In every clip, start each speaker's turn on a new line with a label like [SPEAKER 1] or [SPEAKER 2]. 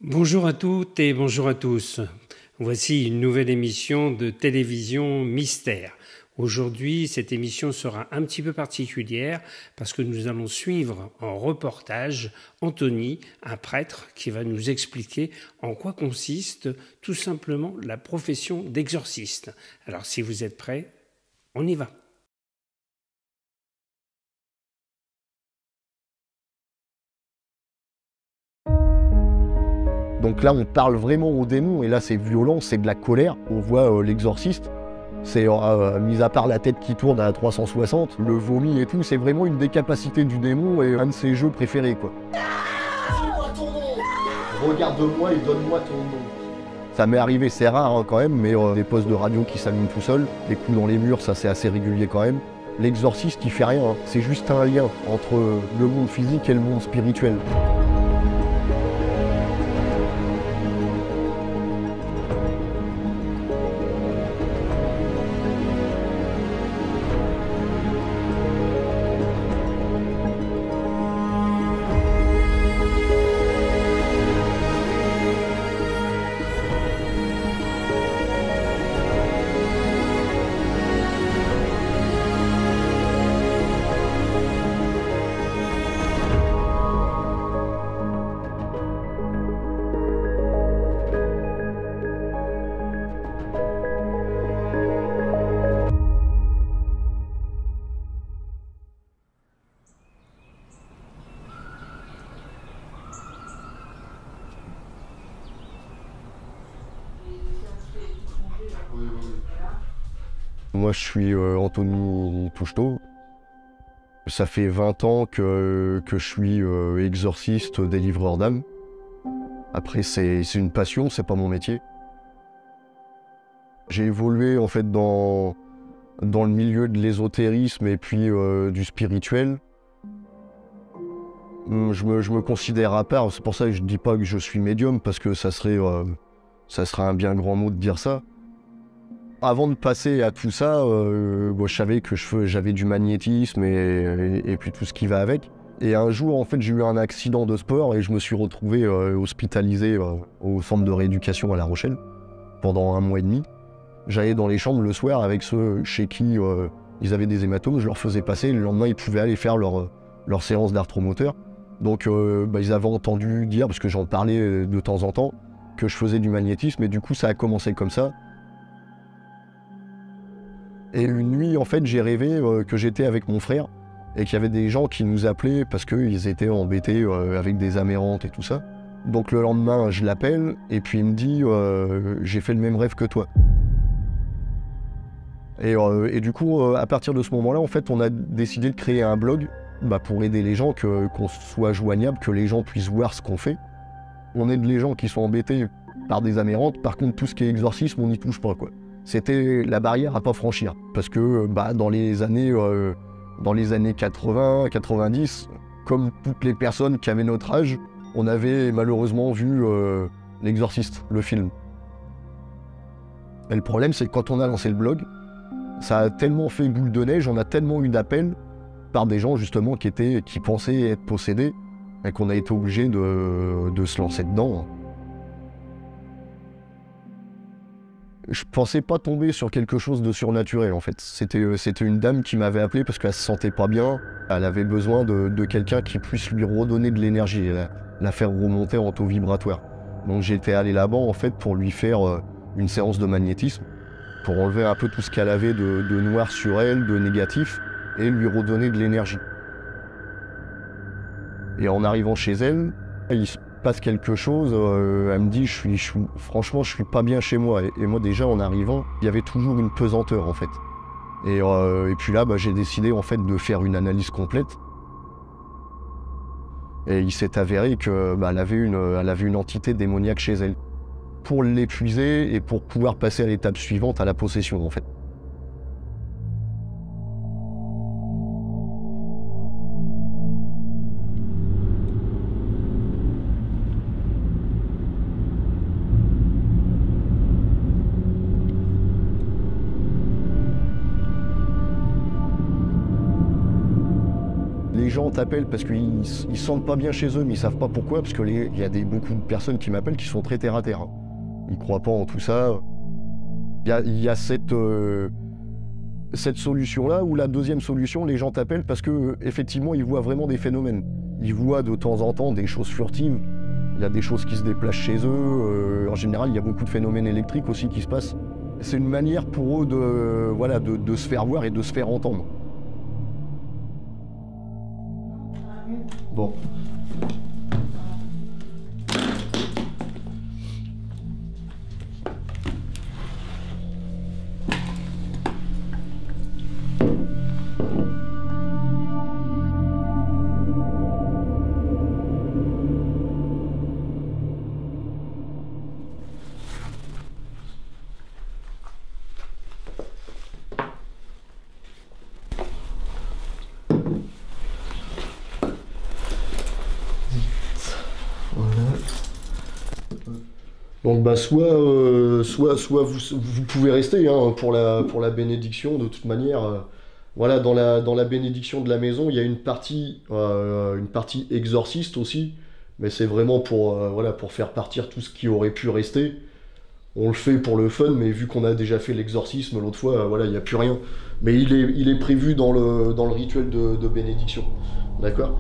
[SPEAKER 1] Bonjour à toutes et bonjour à tous. Voici une nouvelle émission de télévision Mystère. Aujourd'hui, cette émission sera un petit peu particulière parce que nous allons suivre en reportage Anthony, un prêtre qui va nous expliquer en quoi consiste tout simplement la profession d'exorciste. Alors si vous êtes prêts, on y va.
[SPEAKER 2] Donc là, on parle vraiment aux démons, et là, c'est violent, c'est de la colère. On voit l'exorciste, c'est mis à part la tête qui tourne à 360, le vomi et tout, c'est vraiment une décapacité du démon et un de ses jeux préférés, quoi. Dis-moi ton nom. Regarde-moi et donne-moi ton nom. Ça m'est arrivé, c'est rare hein, quand même, mais des postes de radio qui s'allument tout seuls, des coups dans les murs, ça c'est assez régulier quand même. L'exorciste, il fait rien, hein. C'est juste un lien entre le monde physique et le monde spirituel. Moi, je suis Anthony Toucheteau. Ça fait 20 ans que je suis exorciste, délivreur d'âmes. Après, c'est une passion, c'est pas mon métier. J'ai évolué en fait dans le milieu de l'ésotérisme et puis du spirituel. Je me considère à part, c'est pour ça que je dis pas que je suis médium, parce que ça serait un bien grand mot de dire ça. Avant de passer à tout ça, je savais que j'avais du magnétisme et puis tout ce qui va avec. Et un jour, en fait, j'ai eu un accident de sport et je me suis retrouvé hospitalisé au centre de rééducation à La Rochelle pendant 1 mois et demi. J'allais dans les chambres le soir avec ceux chez qui ils avaient des hématomes, je leur faisais passer et le lendemain, ils pouvaient aller faire leur séance d'arthromoteur. Donc, ils avaient entendu dire, parce que j'en parlais de temps en temps, que je faisais du magnétisme et du coup, ça a commencé comme ça. Et une nuit, en fait, j'ai rêvé que j'étais avec mon frère et qu'il y avait des gens qui nous appelaient parce qu'ils étaient embêtés avec des âmes errantes et tout ça. Donc le lendemain, je l'appelle et puis il me dit « j'ai fait le même rêve que toi ». Et du coup, à partir de ce moment-là, en fait, on a décidé de créer un blog pour aider les gens, qu'on soit joignable, que les gens puissent voir ce qu'on fait. On aide les gens qui sont embêtés par des âmes errantes, par contre, tout ce qui est exorcisme, on n'y touche pas, quoi. C'était la barrière à pas franchir, parce que dans les années 80, 90, comme toutes les personnes qui avaient notre âge, on avait malheureusement vu L'Exorciste, le film. Et le problème, c'est que quand on a lancé le blog, ça a tellement fait boule de neige, on a tellement eu d'appels par des gens justement qui pensaient être possédés, et qu'on a été obligé de se lancer dedans. Je pensais pas tomber sur quelque chose de surnaturel en fait. C'était une dame qui m'avait appelé parce qu'elle se sentait pas bien. Elle avait besoin de quelqu'un qui puisse lui redonner de l'énergie, la faire remonter en taux vibratoire. Donc j'étais allé là-bas en fait pour lui faire une séance de magnétisme, pour enlever un peu tout ce qu'elle avait de noir sur elle, de négatif, et lui redonner de l'énergie. Et en arrivant chez elle, il se passe quelque chose, elle me dit franchement je suis pas bien chez moi, et moi déjà en arrivant il y avait toujours une pesanteur en fait, et puis là j'ai décidé en fait de faire une analyse complète Et il s'est avéré que elle avait une entité démoniaque chez elle. Pour l'épuiser et pour pouvoir passer à l'étape suivante, à la possession en fait. Les gens t'appellent parce qu'ils se sentent pas bien chez eux, mais ils savent pas pourquoi, parce que il y a beaucoup de personnes qui m'appellent qui sont très terre à terre. Ils croient pas en tout ça. Il y a cette solution-là, ou la deuxième solution, les gens t'appellent parce que effectivement ils voient vraiment des phénomènes. Ils voient de temps en temps des choses furtives. Il y a des choses qui se déplacent chez eux. En général, il y a beaucoup de phénomènes électriques aussi qui se passent. C'est une manière pour eux de se faire voir et de se faire entendre. Bon. Donc soit vous pouvez rester hein, pour la bénédiction de toute manière. Voilà, dans la bénédiction de la maison, il y a une partie exorciste aussi, mais c'est vraiment pour faire partir tout ce qui aurait pu rester. On le fait pour le fun, mais vu qu'on a déjà fait l'exorcisme l'autre fois, il n'y a plus rien. Mais il est prévu dans le rituel de bénédiction. D'accord ?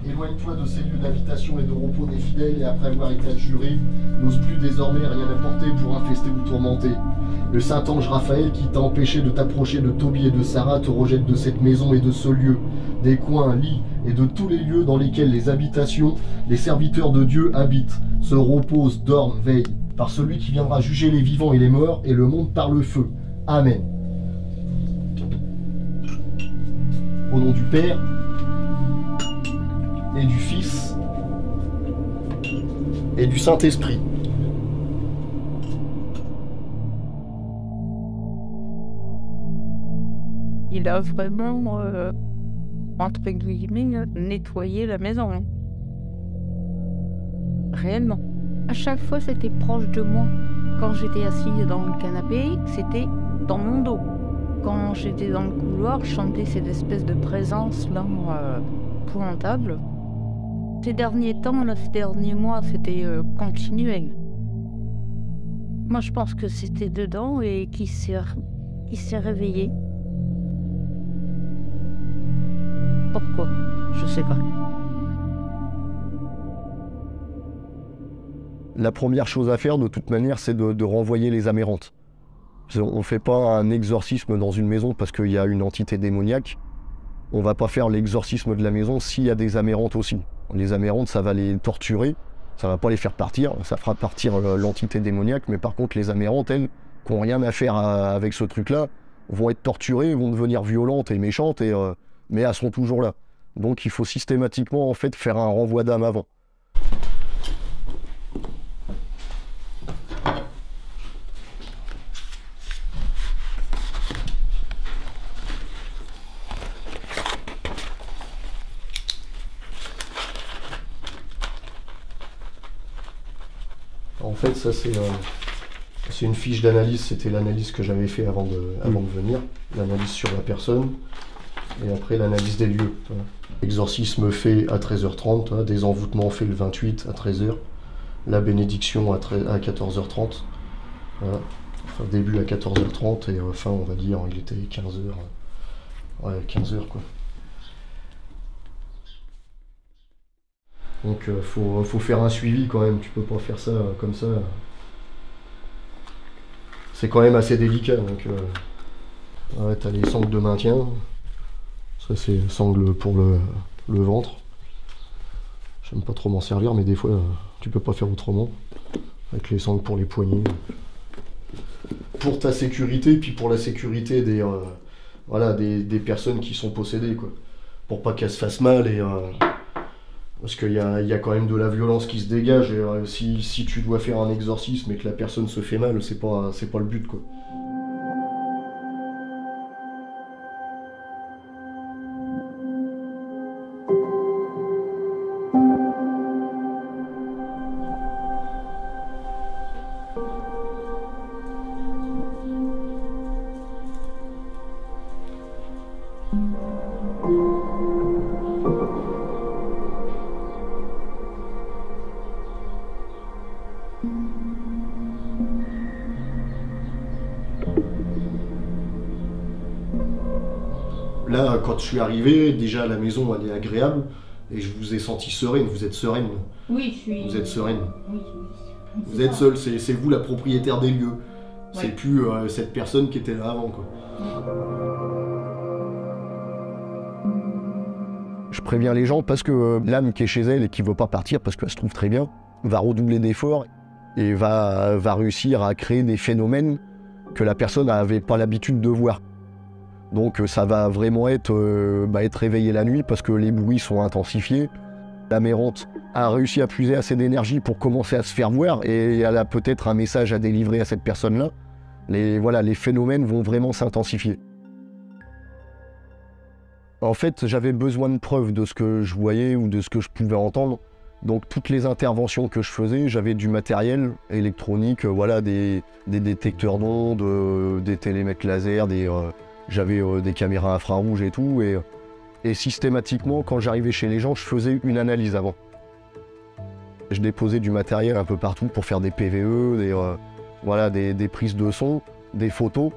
[SPEAKER 2] Éloigne-toi de ces lieux d'habitation et de repos des fidèles, et après avoir été adjuré, n'ose plus désormais rien apporter pour infester ou tourmenter. Le saint ange Raphaël, qui t'a empêché de t'approcher de Tobie et de Sarah, te rejette de cette maison et de ce lieu, des coins, lits et de tous les lieux dans lesquels les habitations, les serviteurs de Dieu habitent, se reposent, dorment, veillent, par celui qui viendra juger les vivants et les morts, et le monde par le feu. Amen. Au nom du Père, et du Fils, et du Saint-Esprit.
[SPEAKER 3] Il a vraiment, entre guillemets, nettoyé la maison. Hein. Réellement. À chaque fois, c'était proche de moi. Quand j'étais assise dans le canapé, c'était dans mon dos. Quand j'étais dans le couloir, je sentais cette espèce de présence là, épouvantable. Ces derniers temps, là, ces derniers mois, c'était continuel. Moi, je pense que c'était dedans et qu'il s'est réveillé. Pourquoi? Je sais pas.
[SPEAKER 2] La première chose à faire, de toute manière, c'est de renvoyer les amérantes. On ne fait pas un exorcisme dans une maison parce qu'il y a une entité démoniaque. On ne va pas faire l'exorcisme de la maison s'il y a des amérantes aussi. Les amérantes, ça va les torturer, ça va pas les faire partir, ça fera partir l'entité démoniaque, mais par contre les amérantes, elles, qui n'ont rien à faire avec ce truc-là, vont être torturées, vont devenir violentes et méchantes, mais elles seront toujours là. Donc il faut systématiquement en fait faire un renvoi d'âme avant. En fait, ça c'est une fiche d'analyse, c'était l'analyse que j'avais fait avant de venir, l'analyse sur la personne, et après l'analyse des lieux. Voilà. Exorcisme fait à 13h30, hein, des envoûtements fait le 28 à 13h, la bénédiction à 14h30, voilà. Enfin, début à 14h30 et fin on va dire, il était 15h, ouais 15h quoi. Donc faut faire un suivi quand même, tu peux pas faire ça comme ça. c'est quand même assez délicat. Donc, ouais, t'as les sangles de maintien. Ça, c'est sangles pour le ventre. J'aime pas trop m'en servir, mais des fois, tu peux pas faire autrement. Avec les sangles pour les poignets. Pour ta sécurité, puis pour la sécurité des personnes qui sont possédées, quoi. Pour pas qu'elles se fassent mal, parce qu'il y a quand même de la violence qui se dégage, et si tu dois faire un exorcisme et que la personne se fait mal, c'est pas le but, quoi. Là, quand je suis arrivé, déjà la maison elle est agréable et je vous ai senti sereine. Vous êtes sereine.
[SPEAKER 3] Oui, je suis.
[SPEAKER 2] Vous êtes sereine.
[SPEAKER 3] Oui.
[SPEAKER 2] Vous êtes seule, c'est vous la propriétaire des lieux.
[SPEAKER 3] Ouais.
[SPEAKER 2] C'est plus cette personne qui était là avant, quoi. Je préviens les gens parce que l'âme qui est chez elle et qui veut pas partir parce qu'elle se trouve très bien, va redoubler d'efforts et va réussir à créer des phénomènes que la personne n'avait pas l'habitude de voir. Donc ça va vraiment être réveillé la nuit parce que les bruits sont intensifiés. La mérante a réussi à puiser assez d'énergie pour commencer à se faire voir et elle a peut-être un message à délivrer à cette personne-là. Les phénomènes vont vraiment s'intensifier. En fait, j'avais besoin de preuves de ce que je voyais ou de ce que je pouvais entendre. Donc toutes les interventions que je faisais, j'avais du matériel électronique, des détecteurs d'ondes, des télémètres laser, j'avais des caméras infrarouges et tout. Et systématiquement, quand j'arrivais chez les gens, je faisais une analyse avant. Je déposais du matériel un peu partout pour faire des PVE, des prises de son, des photos.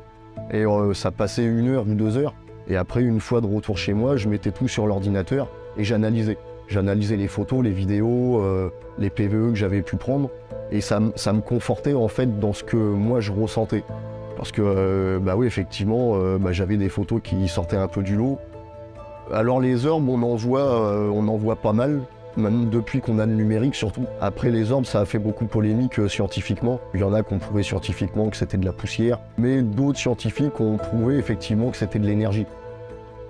[SPEAKER 2] Et ça passait 1 heure ou 2 heures. Et après, une fois de retour chez moi, je mettais tout sur l'ordinateur et j'analysais. J'analysais les photos, les vidéos, les PVE que j'avais pu prendre. Et ça me confortait en fait dans ce que moi je ressentais. Parce que, oui, effectivement, j'avais des photos qui sortaient un peu du lot. Alors les orbes, on en voit pas mal, même depuis qu'on a le numérique surtout. Après les orbes, ça a fait beaucoup de polémique scientifiquement. Il y en a qui ont prouvé scientifiquement que c'était de la poussière, mais d'autres scientifiques ont prouvé effectivement que c'était de l'énergie.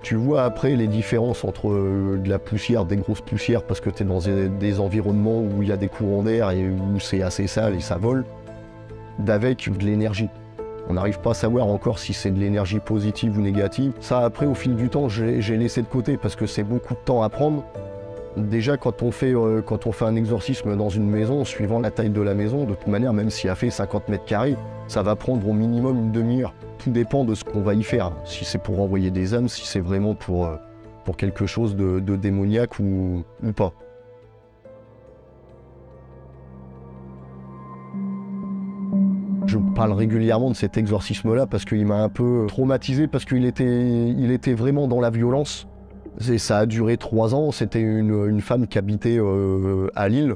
[SPEAKER 2] Tu vois après les différences entre de la poussière, des grosses poussières, parce que tu es dans des environnements où il y a des courants d'air et où c'est assez sale et ça vole, d'avec de l'énergie. On n'arrive pas à savoir encore si c'est de l'énergie positive ou négative. Ça, après, au fil du temps, j'ai laissé de côté parce que c'est beaucoup de temps à prendre. Déjà, quand on fait un exorcisme dans une maison, suivant la taille de la maison, de toute manière, même si elle fait 50 mètres carrés, ça va prendre au minimum une demi-heure. Tout dépend de ce qu'on va y faire. Si c'est pour envoyer des âmes, si c'est vraiment pour quelque chose de démoniaque ou pas. Je parle régulièrement de cet exorcisme-là parce qu'il m'a un peu traumatisé, parce qu'il était vraiment dans la violence. Et ça a duré 3 ans, c'était une femme qui habitait à Lille.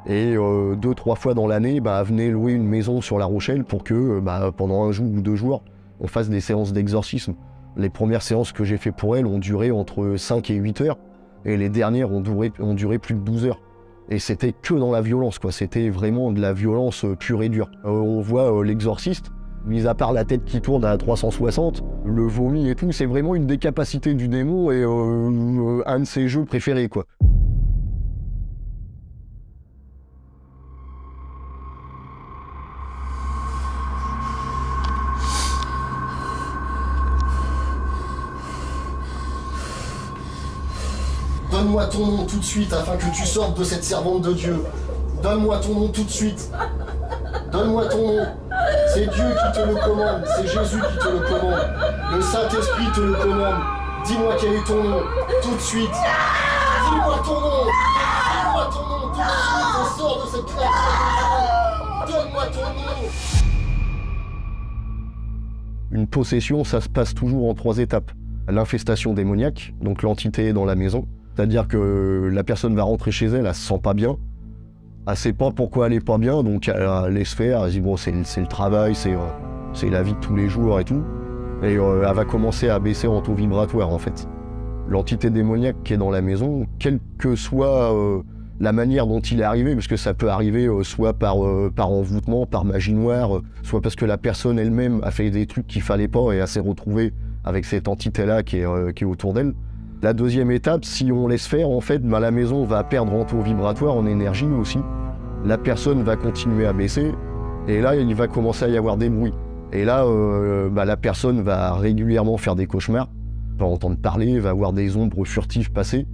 [SPEAKER 2] Et 2-3 fois dans l'année, elle venait louer une maison sur La Rochelle pour que pendant 1 jour ou 2 jours, on fasse des séances d'exorcisme. Les premières séances que j'ai fait pour elle ont duré entre 5 et 8 heures. Et les dernières ont duré plus de 12 heures. Et c'était que dans la violence, quoi. C'était vraiment de la violence pure et dure. On voit l'exorciste, mis à part la tête qui tourne à 360, le vomi et tout, c'est vraiment une décapacité du démon et un de ses jeux préférés, quoi. Donne-moi ton nom tout de suite afin que tu sortes de cette servante de Dieu. Donne-moi ton nom tout de suite. Donne-moi ton nom. C'est Dieu qui te le commande. C'est Jésus qui te le commande. Le Saint-Esprit te le commande. Dis-moi quel est ton nom. Tout de suite. Dis-moi ton nom. Dis-moi ton nom. Tout de suite, on sort de cette créature. Donne-moi ton nom. Une possession, ça se passe toujours en 3 étapes. L'infestation démoniaque, donc l'entité est dans la maison. C'est-à-dire que la personne va rentrer chez elle, elle se sent pas bien. Elle sait pas pourquoi elle est pas bien, donc elle laisse faire, elle dit bon c'est le travail, c'est la vie de tous les jours et tout. Et elle va commencer à baisser en taux vibratoire en fait. L'entité démoniaque qui est dans la maison, quelle que soit la manière dont il est arrivé, parce que ça peut arriver soit par envoûtement, par magie noire, soit parce que la personne elle-même a fait des trucs qu'il fallait pas et elle s'est retrouvée avec cette entité-là qui est autour d'elle. La deuxième étape, si on laisse faire, en fait, bah, la maison va perdre en taux vibratoire, en énergie aussi. La personne va continuer à baisser, et là, il va commencer à y avoir des bruits. Et là, bah, la personne va régulièrement faire des cauchemars, va entendre parler, va voir des ombres furtives passer.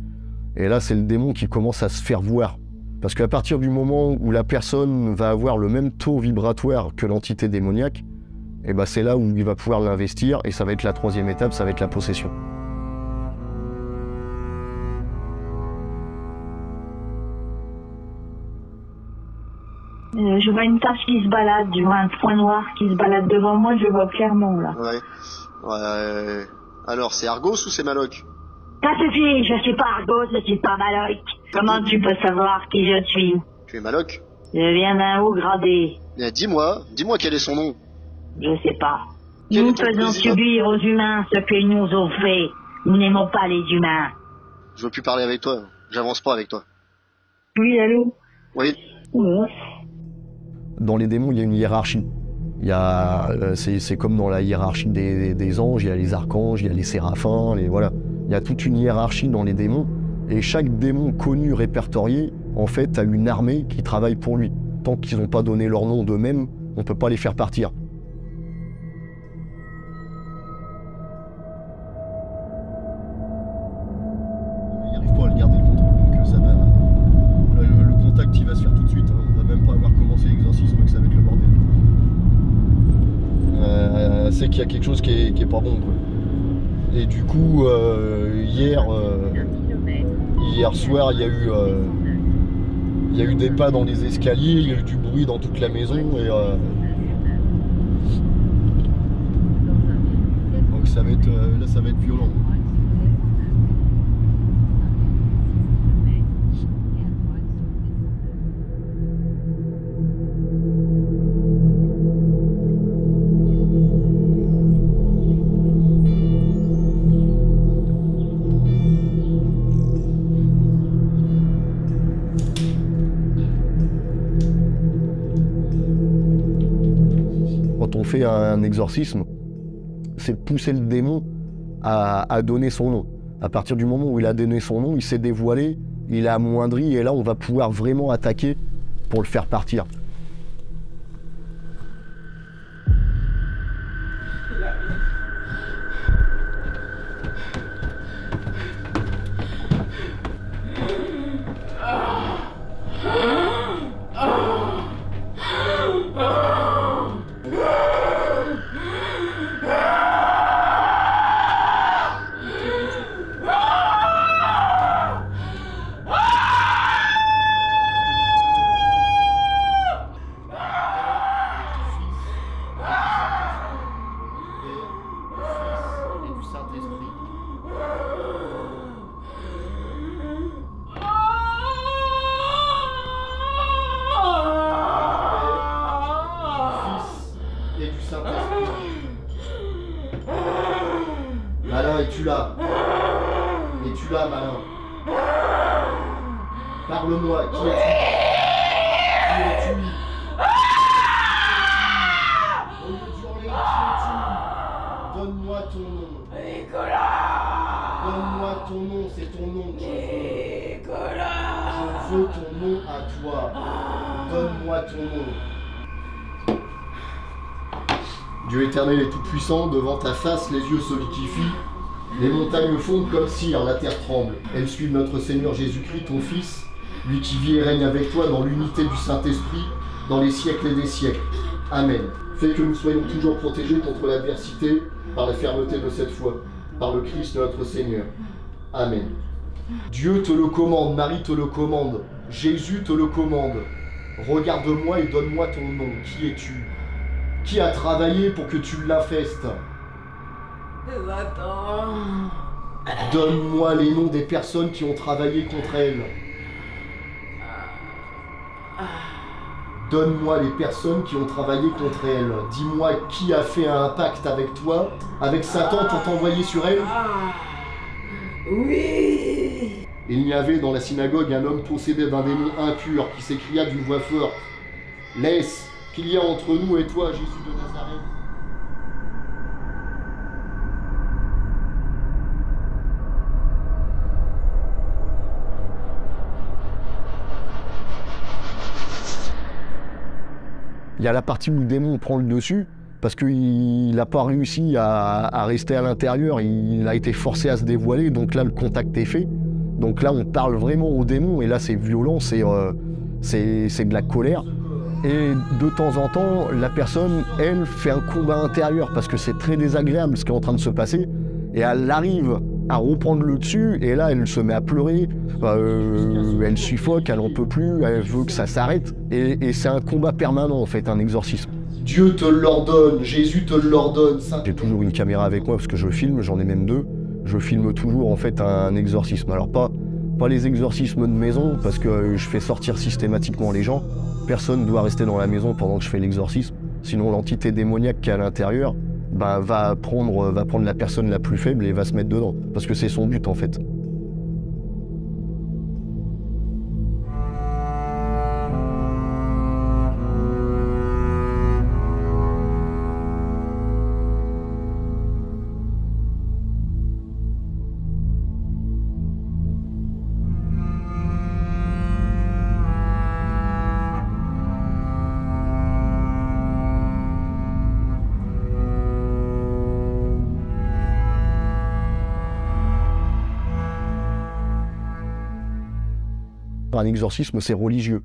[SPEAKER 2] Et là, c'est le démon qui commence à se faire voir. Parce qu'à partir du moment où la personne va avoir le même taux vibratoire que l'entité démoniaque, et bah, c'est là où il va pouvoir l'investir, et ça va être la troisième étape, ça va être la possession.
[SPEAKER 4] Je vois une tache qui se balade, je vois un point noir qui se balade devant moi, je vois clairement là.
[SPEAKER 5] Ouais. Alors, c'est Argos ou c'est Maloc?
[SPEAKER 4] Ça suffit, je suis pas Argos, je suis pas Maloc. Comment tu peux savoir qui je suis?
[SPEAKER 5] Tu es Maloc?
[SPEAKER 4] Je viens d'un haut gradé.
[SPEAKER 5] Dis-moi quel est son nom?
[SPEAKER 4] Je sais pas.
[SPEAKER 5] Quel
[SPEAKER 4] Nous
[SPEAKER 5] est ton
[SPEAKER 4] faisons
[SPEAKER 5] président?
[SPEAKER 4] subir aux humains ce que nous ont fait. Nous n'aimons pas les humains.
[SPEAKER 5] Je veux plus parler avec toi, j'avance pas avec toi.
[SPEAKER 4] Oui, allô?
[SPEAKER 5] Oui.
[SPEAKER 4] Ouais.
[SPEAKER 2] Dans les démons, il y a une hiérarchie. C'est comme dans la hiérarchie des anges, il y a les archanges, il y a les séraphins, voilà. Il y a toute une hiérarchie dans les démons, et chaque démon connu, répertorié, en fait, a une armée qui travaille pour lui. Tant qu'ils n'ont pas donné leur nom d'eux-mêmes, on ne peut pas les faire partir. Il n'arrive pas à le garder le contrôle, donc ça va... Le contact, il va se faire tout de suite, hein. On va même pas avoir commencé l'exorcisme, que ça va être le bordel. C'est qu'il y a quelque chose qui est pas bon, quoi. Et du coup, hier soir, il y a eu des pas dans les escaliers, il y a eu du bruit dans toute la maison, et donc ça va être, là ça va être violent. Quand on fait un exorcisme, c'est de pousser le démon à donner son nom. À partir du moment où il a donné son nom, il s'est dévoilé, il a amoindri, et là on va pouvoir vraiment attaquer pour le faire partir. Malin, es-tu là? Es-tu là, Malin? Parle-moi, qui es-tu? Qui es-tu? Au lieu de hurler, qui es-tu? Donne-moi ton nom. Nicolas! Donne-moi ton nom, c'est ton nom que je veux. Nicolas! Je veux ton nom à toi. Donne-moi ton nom. Dieu éternel et tout-puissant, devant ta face, les yeux se liquifient, les montagnes fondent comme cire, la terre tremble. Elles suivent notre Seigneur Jésus-Christ, ton Fils, lui qui vit et règne avec toi dans l'unité du Saint-Esprit, dans les siècles et des siècles. Amen. Fais que nous soyons toujours protégés contre l'adversité par la fermeté de cette foi, par le Christ notre Seigneur. Amen. Dieu te le commande, Marie te le commande, Jésus te le commande. Regarde-moi et donne-moi ton nom. Qui es-tu? Qui a travaillé pour que tu l'infestes? Donne-moi les noms des personnes qui ont travaillé contre elle. Donne-moi les personnes qui ont travaillé contre elle. Dis-moi qui a fait un pacte avec toi, avec Satan pour t'envoyer sur elle.
[SPEAKER 6] Oui.
[SPEAKER 2] Il y avait dans la synagogue un homme possédé d'un démon impur qui s'écria d'une voix forte. Laisse qu'il y a entre nous et toi, Jésus de Nazareth. Il y a la partie où le démon prend le dessus, parce qu'il n'a pas réussi à rester à l'intérieur, il a été forcé à se dévoiler, donc là le contact est fait. Donc là on parle vraiment au démon, et là c'est violent, c'est de la colère. Et de temps en temps, la personne, elle, fait un combat intérieur, parce que c'est très désagréable ce qui est en train de se passer, et elle arrive à reprendre le dessus, et là elle se met à pleurer, elle suffoque, elle en peut plus, elle veut que ça s'arrête, et c'est un combat permanent en fait, un exorcisme. Dieu te l'ordonne, Jésus te l'ordonne. J'ai toujours une caméra avec moi parce que je filme, j'en ai même 2. Je filme toujours en fait un exorcisme. Alors pas les exorcismes de maison, parce que je fais sortir systématiquement les gens. Personne ne doit rester dans la maison pendant que je fais l'exorcisme, sinon l'entité démoniaque qui est à l'intérieur va prendre la personne la plus faible et va se mettre dedans, parce que c'est son but en fait. Un exorcisme, c'est religieux.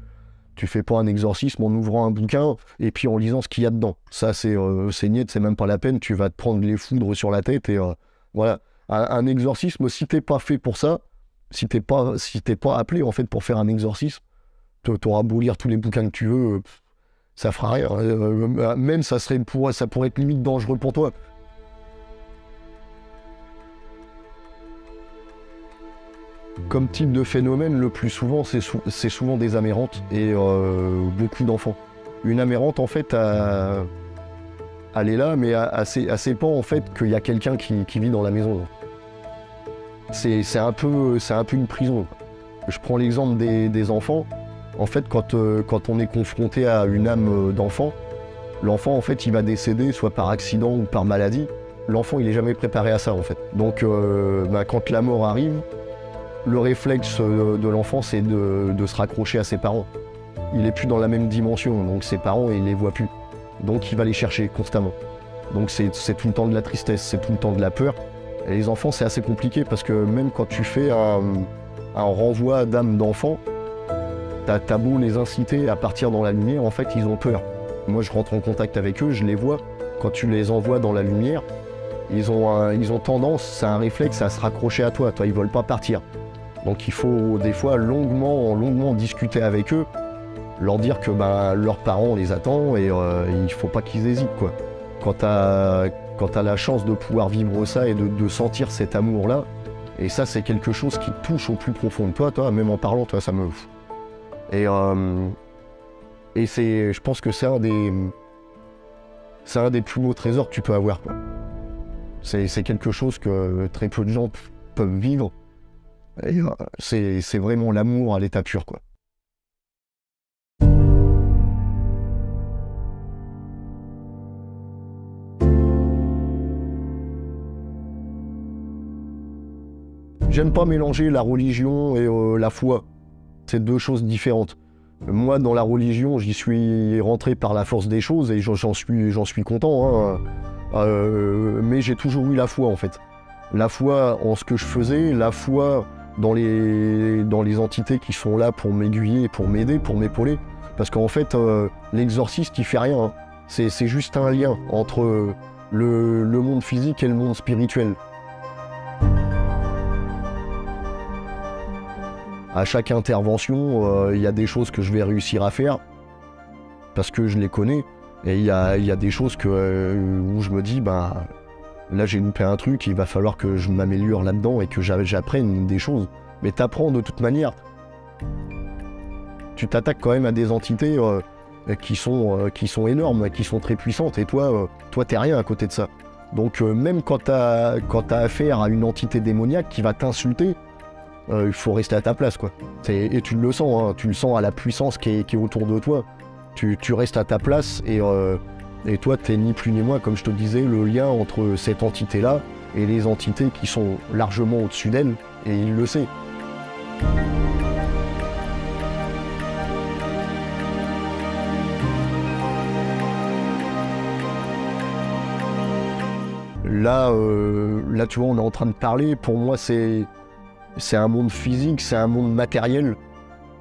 [SPEAKER 2] Tu fais pas un exorcisme en ouvrant un bouquin et puis en lisant ce qu'il y a dedans. Ça, c'est niet, c'est même pas la peine. Tu vas te prendre les foudres sur la tête et voilà. Un exorcisme, si t'es pas fait pour ça, si t'es pas appelé en fait pour faire un exorcisme, t'auras beau lire tous les bouquins que tu veux, ça fera rien. Même ça pourrait être limite dangereux pour toi. Comme type de phénomène, le plus souvent, c'est souvent des amérantes et beaucoup d'enfants. Une amérante, en fait, elle est là, mais elle sait pas, en fait, qu'il y a quelqu'un qui vit dans la maison. C'est un peu une prison. Je prends l'exemple des enfants. En fait, quand on est confronté à une âme d'enfant, l'enfant, en fait, il va décéder soit par accident ou par maladie. L'enfant, il est jamais préparé à ça, en fait. Donc, quand la mort arrive, le réflexe de l'enfant, c'est de se raccrocher à ses parents. Il n'est plus dans la même dimension, donc ses parents, il les voit plus. Donc il va les chercher constamment. Donc c'est tout le temps de la tristesse, c'est tout le temps de la peur. Et les enfants, c'est assez compliqué parce que même quand tu fais un renvoi d'âme d'enfant, t'as beau les inciter à partir dans la lumière, en fait, ils ont peur. Moi, je rentre en contact avec eux, je les vois. Quand tu les envoies dans la lumière, ils ont tendance, c'est un réflexe à se raccrocher à toi. Ils veulent pas partir. Donc il faut des fois longuement discuter avec eux, leur dire que leurs parents les attendent et il faut pas qu'ils hésitent, quoi. Quand t'as la chance de pouvoir vivre ça et de sentir cet amour-là, et ça c'est quelque chose qui te touche au plus profond de toi, même en parlant, toi, ça me... Et je pense que c'est un des plus beaux trésors que tu peux avoir, quoi. C'est quelque chose que très peu de gens peuvent vivre. Et c'est vraiment l'amour à l'état pur, quoi. J'aime pas mélanger la religion et la foi. C'est deux choses différentes. Moi, dans la religion, j'y suis rentré par la force des choses et j'en suis content, hein. Mais j'ai toujours eu la foi, en fait. La foi en ce que je faisais, la foi dans les entités qui sont là pour m'aiguiller, pour m'aider, pour m'épauler. Parce qu'en fait, l'exorciste, il fait rien, hein. C'est juste un lien entre le monde physique et le monde spirituel. À chaque intervention, il y a des choses que je vais réussir à faire, parce que je les connais. Et il y a des choses où je me dis, là j'ai loupé un truc, il va falloir que je m'améliore là-dedans et que j'apprenne des choses. Mais t'apprends de toute manière. Tu t'attaques quand même à des entités, qui sont énormes, qui sont très puissantes, et toi t'es rien à côté de ça. Donc même quand t'as affaire à une entité démoniaque qui va t'insulter, il faut rester à ta place, quoi. Et tu le sens, hein, tu le sens à la puissance qui est autour de toi. Tu restes à ta place, et toi t'es ni plus ni moins, comme je te disais, le lien entre cette entité-là et les entités qui sont largement au-dessus d'elle, et il le sait. Là, tu vois, on est en train de parler. Pour moi, c'est un monde physique, c'est un monde matériel.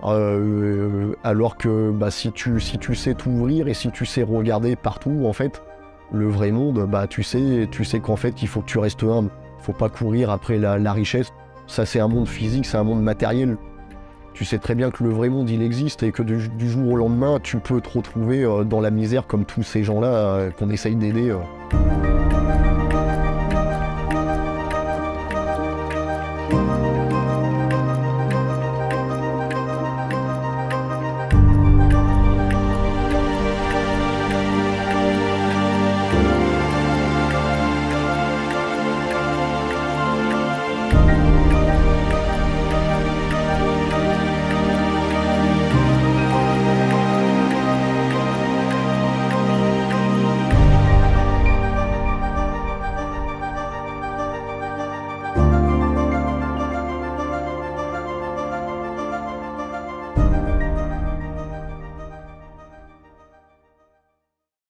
[SPEAKER 2] Alors que si tu sais t'ouvrir et si tu sais regarder partout, en fait, le vrai monde, tu sais qu'en fait, il faut que tu restes humble. Faut pas courir après la richesse. Ça, c'est un monde physique, c'est un monde matériel. Tu sais très bien que le vrai monde, il existe, et que du jour au lendemain, tu peux te retrouver dans la misère comme tous ces gens-là qu'on essaye d'aider.